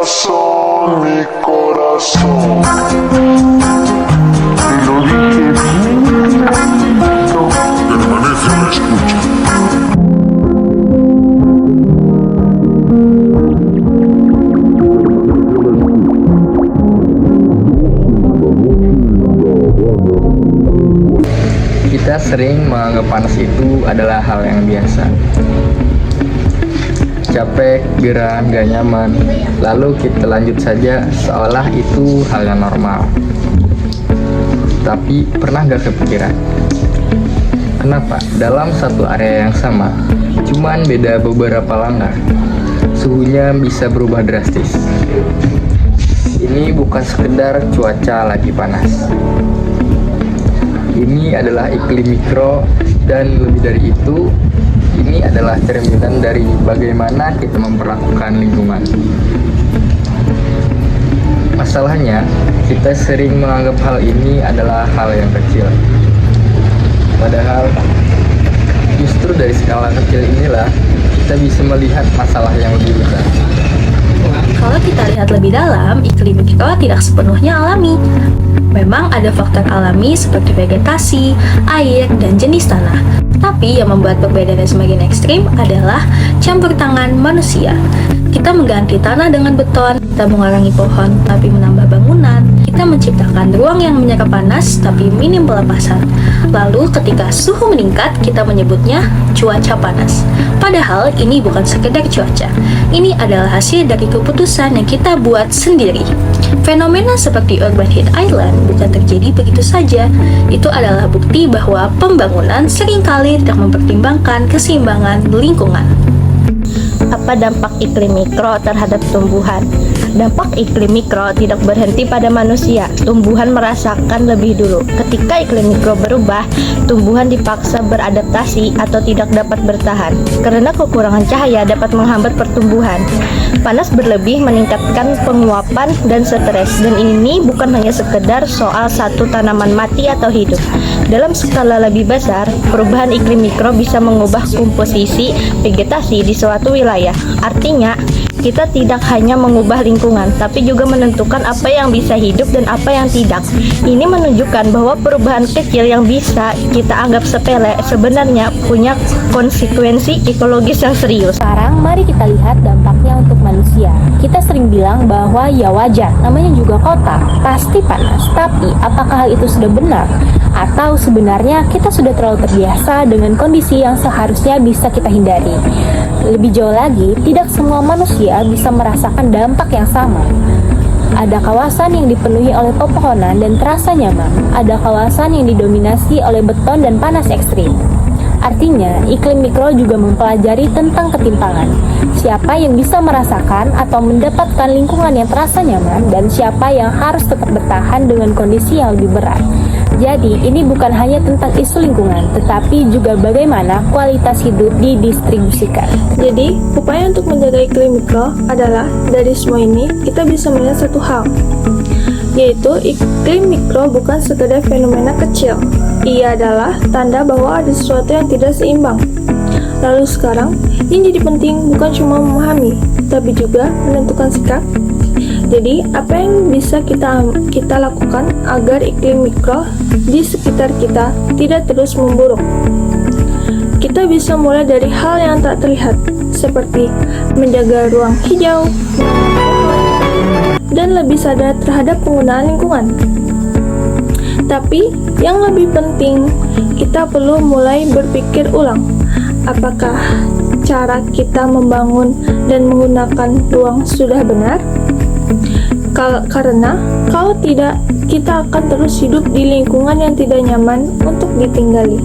corazón, mi corazón. Lo dije bien, permanece a la escucha. Kita sering menganggap panas itu adalah hal yang biasa. Capek, gerah, gak nyaman, lalu kita lanjut saja seolah itu hal yang normal. Tapi pernah gak kepikiran? Kenapa dalam satu area yang sama, cuman beda beberapa langkah, suhunya bisa berubah drastis? Ini bukan sekedar cuaca lagi panas. Ini adalah iklim mikro, dan lebih dari itu, ini adalah cerminan dari bagaimana kita memperlakukan lingkungan. Masalahnya, kita sering menganggap hal ini adalah hal yang kecil. Padahal, justru dari skala kecil inilah kita bisa melihat masalah yang lebih besar. Kalau kita lihat lebih dalam, iklim mikro tidak sepenuhnya alami. Memang ada faktor alami seperti vegetasi, air, dan jenis tanah. Tapi yang membuat perbedaannya semakin ekstrim adalah campur tangan manusia. Kita mengganti tanah dengan beton, kita mengurangi pohon tapi menambah bangunan, kita menciptakan ruang yang menyerap panas tapi minim pelepasan. Lalu ketika suhu meningkat, kita menyebutnya cuaca panas. Padahal ini bukan sekedar cuaca. Ini adalah hasil dari keputusan yang kita buat sendiri. Fenomena seperti urban heat island bukan terjadi begitu saja. Itu adalah bukti bahwa pembangunan seringkali tidak mempertimbangkan keseimbangan lingkungan. Apa dampak iklim mikro terhadap tumbuhan? Dampak iklim mikro tidak berhenti pada manusia. Tumbuhan merasakan lebih dulu. Ketika iklim mikro berubah, tumbuhan dipaksa beradaptasi atau tidak dapat bertahan karena kekurangan cahaya dapat menghambat pertumbuhan. Panas berlebih meningkatkan penguapan dan stres, dan ini bukan hanya sekedar soal satu tanaman mati atau hidup. Dalam skala lebih besar, perubahan iklim mikro bisa mengubah komposisi vegetasi di suatu wilayah. Artinya, kita tidak hanya mengubah lingkungan, tapi juga menentukan apa yang bisa hidup dan apa yang tidak. Ini menunjukkan bahwa perubahan kecil yang bisa kita anggap sepele sebenarnya punya konsekuensi ekologis yang serius. Sekarang mari kita lihat dampaknya untuk manusia. Kita sering bilang bahwa ya wajar, namanya juga kota, pasti panas. Tapi apakah hal itu sudah benar? Atau sebenarnya kita sudah terlalu terbiasa dengan kondisi yang seharusnya bisa kita hindari? Lebih jauh lagi, tidak semua manusia bisa merasakan dampak yang sama. Ada kawasan yang dipenuhi oleh pepohonan dan terasa nyaman. Ada kawasan yang didominasi oleh beton dan panas ekstrim. Artinya, iklim mikro juga mempelajari tentang ketimpangan. Siapa yang bisa merasakan atau mendapatkan lingkungan yang terasa nyaman, dan siapa yang harus tetap bertahan dengan kondisi yang lebih berat. Jadi, ini bukan hanya tentang isu lingkungan, tetapi juga bagaimana kualitas hidup didistribusikan. Jadi, upaya untuk menjaga iklim mikro adalah, dari semua ini, kita bisa melihat satu hal, yaitu iklim mikro bukan sekedar fenomena kecil. Ia adalah tanda bahwa ada sesuatu yang tidak seimbang. Lalu sekarang, yang jadi penting bukan cuma memahami, tapi juga menentukan sikap. Jadi, apa yang bisa kita lakukan agar iklim mikro di sekitar kita tidak terus memburuk? Kita bisa mulai dari hal yang tak terlihat, seperti menjaga ruang hijau, dan lebih sadar terhadap penggunaan lingkungan. Tapi, yang lebih penting, kita perlu mulai berpikir ulang. Apakah cara kita membangun dan menggunakan ruang sudah benar? Karena kalau tidak, kita akan terus hidup di lingkungan yang tidak nyaman untuk ditinggali.